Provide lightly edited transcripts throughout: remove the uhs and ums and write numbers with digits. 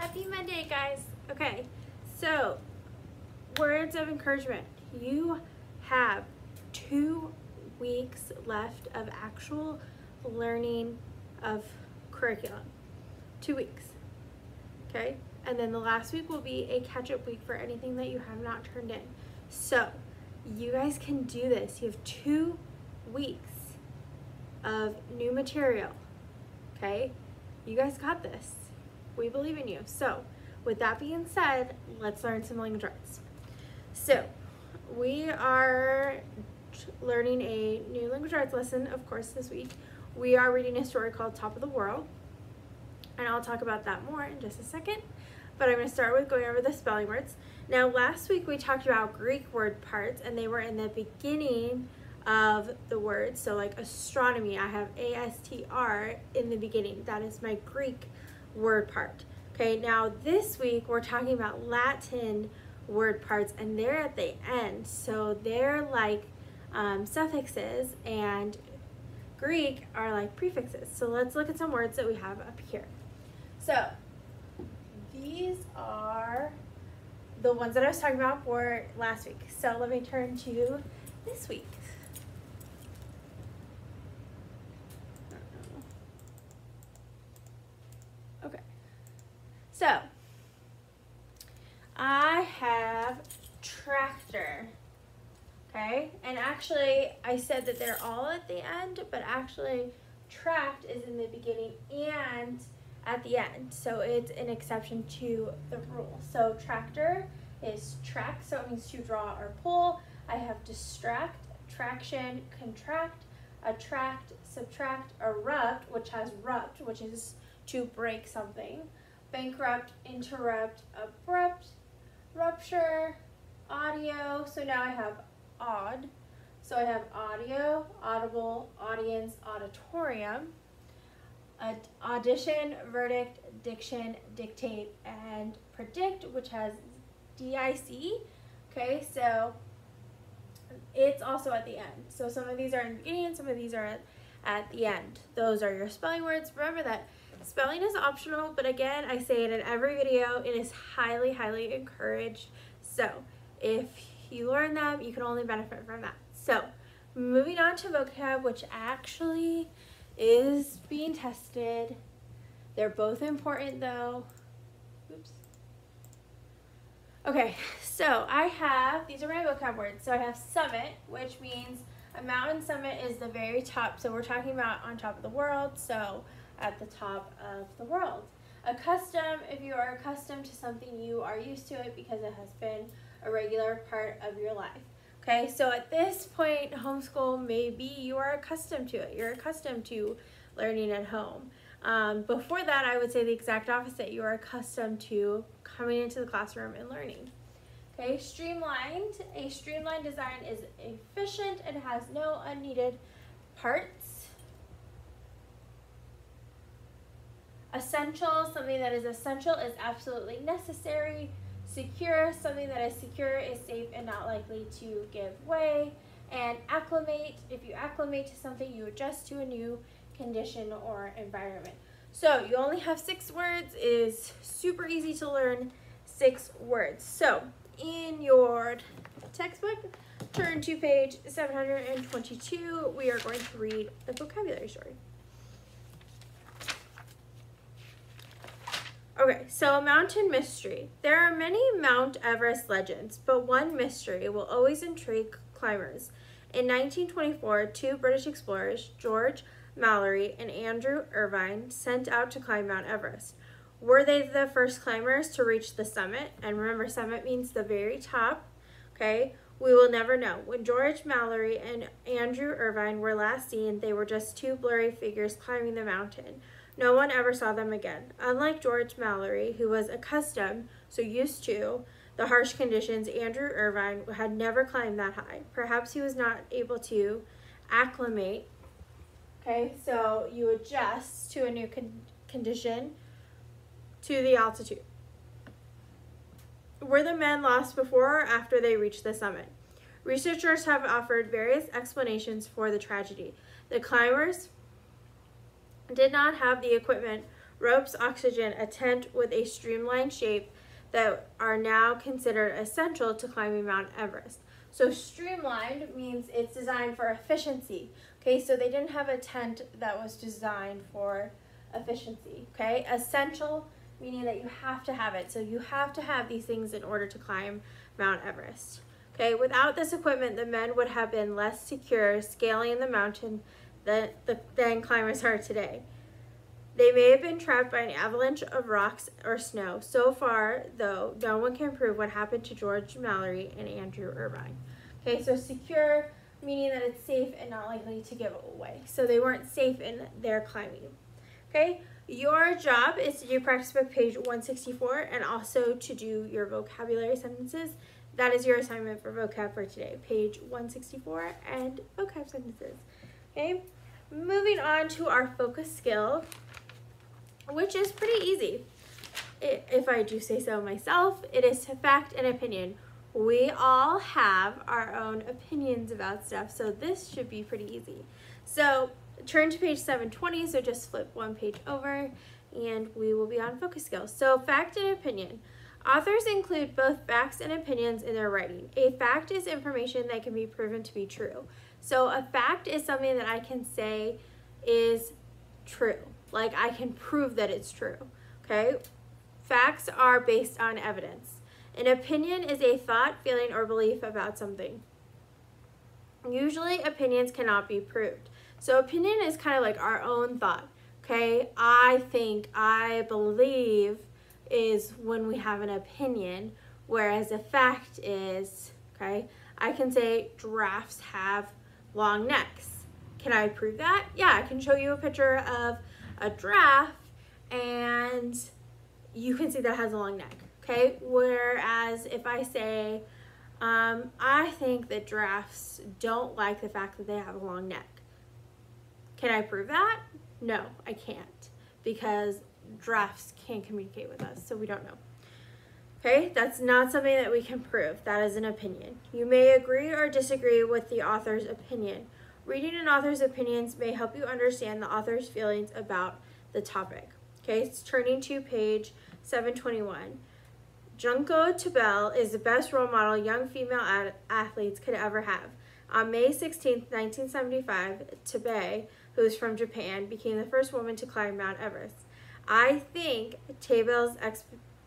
Happy Monday, guys. Okay, so words of encouragement. You have 2 weeks left of actual learning of curriculum. 2 weeks, okay? And then the last week will be a catch-up week for anything that you have not turned in. So you guys can do this. You have 2 weeks of new material, okay? You guys got this. We believe in you. So with that being said, let's learn some language arts. So we are learning a new language arts lesson, of course, this week. We are reading a story called Top of the World, and I'll talk about that more in just a second. But I'm going to start with going over the spelling words. Now, last week we talked about Greek word parts, and they were in the beginning of the word. So like astronomy, I have ASTR in the beginning. That is my Greek word part. Okay, now this week we're talking about Latin word parts, and they're at the end. So they're like suffixes, and Greek are like prefixes. So let's look at some words that we have up here. So these are the ones that I was talking about for last week. So let me turn to this week. Okay. So I have tractor. Okay, and actually I said that they're all at the end, but actually tract is in the beginning and at the end, so it's an exception to the rule. So tractor is track, so it means to draw or pull. I have distract, traction, contract, attract, subtract, erupt, which has rupt, which is to break something, bankrupt, interrupt, abrupt, rupture, audio. So now I have odd. So I have audio, audible, audience, auditorium, audition, verdict, diction, dictate, and predict, which has DIC. Okay, so it's also at the end. So some of these are in the beginning and some of these are at the end. Those are your spelling words. Remember that spelling is optional, but again, I say it in every video, it is highly, highly encouraged. So if you learn them, you can only benefit from that. So moving on to vocab, which actually is being tested. They're both important though. Oops. Okay, so I have, these are my vocab words. So I have summit, which means a mountain summit is the very top. So we're talking about on top of the world, so at the top of the world. Accustom, if you are accustomed to something, you are used to it because it has been a regular part of your life. Okay, so at this point, homeschool, maybe you are accustomed to it. You're accustomed to learning at home. Before that, I would say the exact opposite. You are accustomed to coming into the classroom and learning. Okay, streamlined. A streamlined design is efficient and has no unneeded parts. Essential, something that is essential is absolutely necessary. Secure, something that is secure is safe and not likely to give way. And acclimate, if you acclimate to something, you adjust to a new condition or environment. So you only have 6 words. It is super easy to learn 6 words. So in your textbook, turn to page 722. We are going to read the vocabulary story. Okay, so mountain mystery. There are many Mount Everest legends, but one mystery will always intrigue climbers. In 1924, 2 British explorers, George Mallory and Andrew Irvine, set out to climb Mount Everest. Were they the first climbers to reach the summit? And remember, summit means the very top, okay? We will never know. When George Mallory and Andrew Irvine were last seen, they were just 2 blurry figures climbing the mountain. No one ever saw them again. Unlike George Mallory, who was accustomed, so used to, the harsh conditions, Andrew Irvine had never climbed that high. Perhaps he was not able to acclimate. Okay, so you adjust to a new condition to the altitude. Were the men lost before or after they reached the summit? Researchers have offered various explanations for the tragedy. The climbers did not have the equipment ropes, oxygen, a tent with a streamlined shape that are now considered essential to climbing Mount Everest. So streamlined means it's designed for efficiency. Okay, so they didn't have a tent that was designed for efficiency. Okay, essential meaning that you have to have it. So you have to have these things in order to climb Mount Everest. Okay, without this equipment, the men would have been less secure scaling the mountain than climbers are today. They may have been trapped by an avalanche of rocks or snow. So far, though, no one can prove what happened to George Mallory and Andrew Irvine. Okay, so secure, meaning that it's safe and not likely to give away. So they weren't safe in their climbing. Okay, your job is to do practice book page 164 and also to do your vocabulary sentences. That is your assignment for vocab for today, page 164 and vocab sentences. Okay, moving on to our focus skill, which is pretty easy. If I do say so myself, it is fact and opinion. We all have our own opinions about stuff, so this should be pretty easy. So turn to page 720, so just flip one page over, and we will be on focus skills. So fact and opinion. Authors include both facts and opinions in their writing. A fact is information that can be proven to be true. So a fact is something that I can say is true. Like I can prove that it's true, okay? Facts are based on evidence. An opinion is a thought, feeling, or belief about something. Usually opinions cannot be proved. So opinion is kind of like our own thought, okay? I think, I believe is when we have an opinion, whereas a fact is, okay, I can say giraffes have long necks. Can I prove that? Yeah, I can show you a picture of a giraffe and you can see that it has a long neck, okay? Whereas if I say, I think that giraffes don't like the fact that they have a long neck. Can I prove that? No, I can't, because giraffes can't communicate with us, so we don't know. Okay, that's not something that we can prove. That is an opinion. You may agree or disagree with the author's opinion. Reading an author's opinions may help you understand the author's feelings about the topic. Okay, it's turning to page 721. Junko Tabel is the best role model young female athletes could ever have. On May 16, 1975, Tabei, who is from Japan, became the first woman to climb Mount Everest. I think Tabel's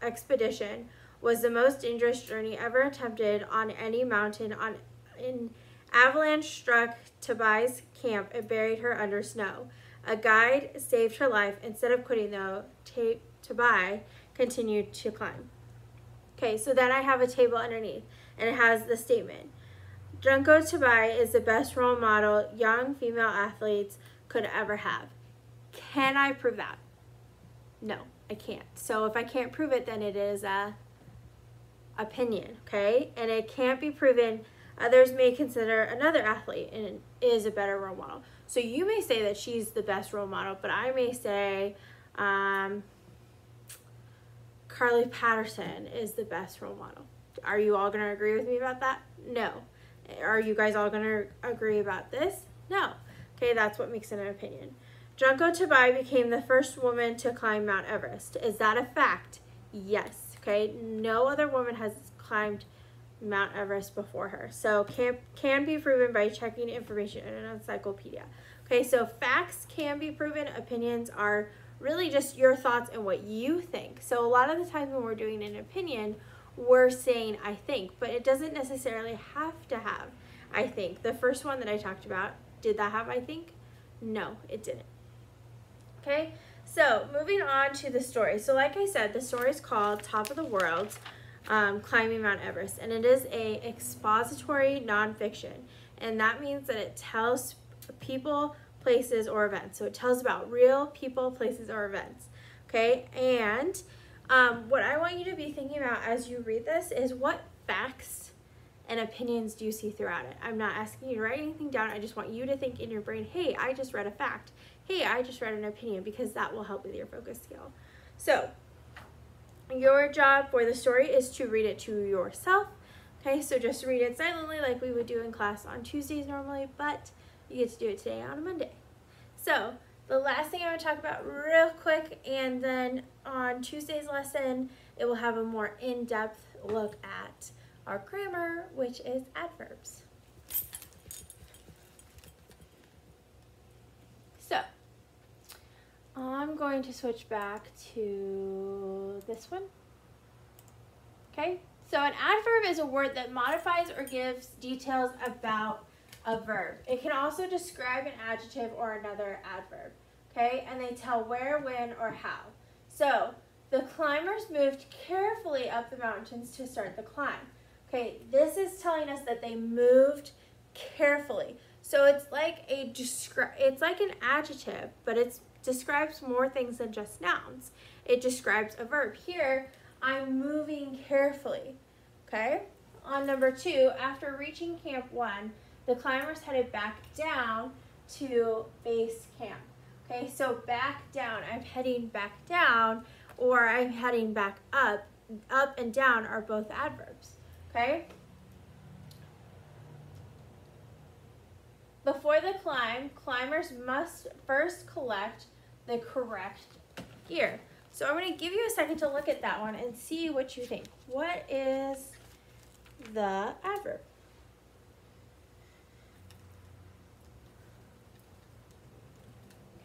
expedition was the most dangerous journey ever attempted on any mountain. An avalanche struck Tabei's camp and buried her under snow. A guide saved her life. Instead of quitting, though, Tabei continued to climb. Okay, so then I have a table underneath, and it has the statement. Junko Tabei is the best role model young female athletes could ever have. Can I prove that? No, I can't. So if I can't prove it, then it is a opinion, okay? And it can't be proven. Others may consider another athlete and is a better role model. So you may say that she's the best role model, but I may say Carly Patterson is the best role model. Are you all going to agree with me about that? No. Are you guys all going to agree about this? No. Okay, that's what makes it an opinion. Junko Tabei became the first woman to climb Mount Everest. Is that a fact? Yes. Okay, no other woman has climbed Mount Everest before her. So can be proven by checking information in an encyclopedia. Okay, so facts can be proven. Opinions are really just your thoughts and what you think. So a lot of the times when we're doing an opinion, we're saying I think, but it doesn't necessarily have to have I think. The first one that I talked about, did that have I think? No, it didn't. Okay, so moving on to the story. So like I said, the story is called Top of the World, Climbing Mount Everest, and it is a expository nonfiction, and that means that it tells people, places, or events. So it tells about real people, places, or events. Okay, and what I want you to be thinking about as you read this is what facts and opinions do you see throughout it. I'm not asking you to write anything down. I just want you to think in your brain, hey, I just read a fact. Hey, I just read an opinion, because that will help with your focus skill. So your job for the story is to read it to yourself. Okay, so just read it silently like we would do in class on Tuesdays normally, but you get to do it today on a Monday. So The last thing I want to talk about real quick, and then on Tuesday's lesson, it will have a more in-depth look at our grammar, which is adverbs. So, I'm going to switch back to this one. Okay, so an adverb is a word that modifies or gives details about a verb. It can also describe an adjective or another adverb, okay? And they tell where, when, or how. So, the climbers moved carefully up the mountains to start the climb. Okay, this is telling us that they moved carefully. So it's like an adjective, but it describes more things than just nouns. It describes a verb. Here, I'm moving carefully. Okay? On number 2, after reaching Camp 1, the climbers headed back down to base camp. Okay, so back down, I'm heading back down, or I'm heading back up. Up and down are both adverbs. Okay? Before the climb, climbers must first collect the correct gear. So I'm going to give you a second to look at that one and see what you think. What is the adverb?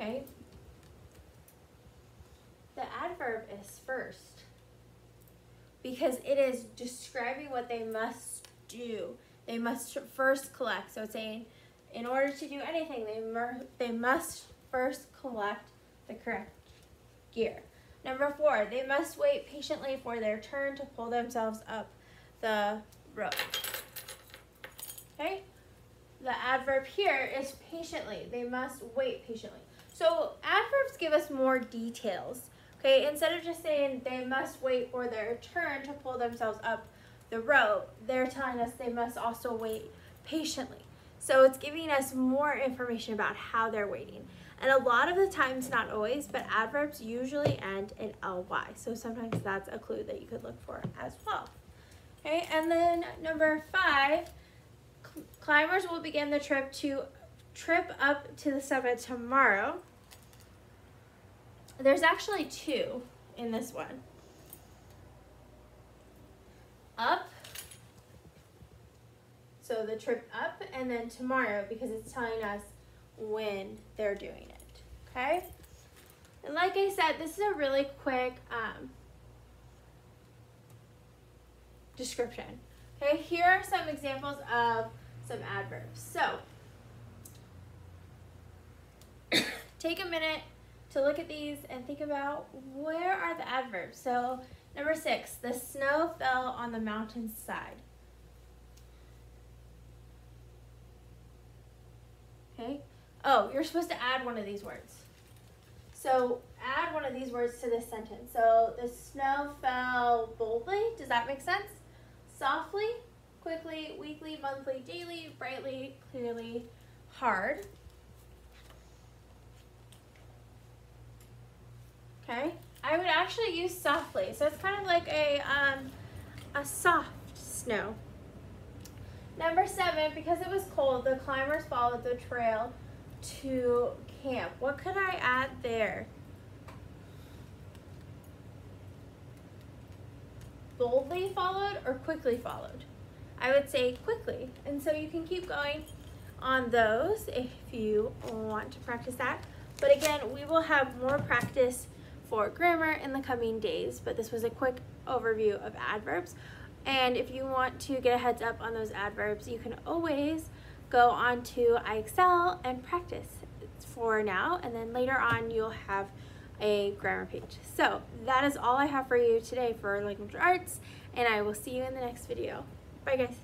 Okay. The adverb is first because it is describing what they must do. They must first collect. So it's saying in order to do anything, they must first collect the correct gear. Number 4, they must wait patiently for their turn to pull themselves up the rope. Okay? The adverb here is patiently. They must wait patiently. So adverbs give us more details. Okay, instead of just saying they must wait for their turn to pull themselves up the rope, they're telling us they must also wait patiently. So it's giving us more information about how they're waiting. And a lot of the times, not always, but adverbs usually end in ly. So sometimes that's a clue that you could look for as well. Okay, and then number 5, climbers will begin the trip up to the summit tomorrow. There's actually 2 in this one. Up, so the trip up, and then tomorrow because it's telling us when they're doing it, okay? And like I said, this is a really quick description. Okay, here are some examples of some adverbs. So, take a minute to look at these and think about where are the adverbs. So, number 6, the snow fell on the mountainside. Okay. Oh, you're supposed to add one of these words. So add one of these words to this sentence. So the snow fell boldly. Does that make sense? Softly, quickly, weekly, monthly, daily, brightly, clearly, hard. Okay. I would actually use softly. So it's kind of like a soft snow. Number 7, because it was cold, the climbers followed the trail to camp. What could I add there? Boldly followed or quickly followed? I would say quickly. And so you can keep going on those if you want to practice that. But again, we will have more practice for grammar in the coming days, but this was a quick overview of adverbs. And if you want to get a heads up on those adverbs, you can always go on to iExcel and practice for now, and then later on you'll have a grammar page. So that is all I have for you today for Language Arts, and I will see you in the next video. Bye guys.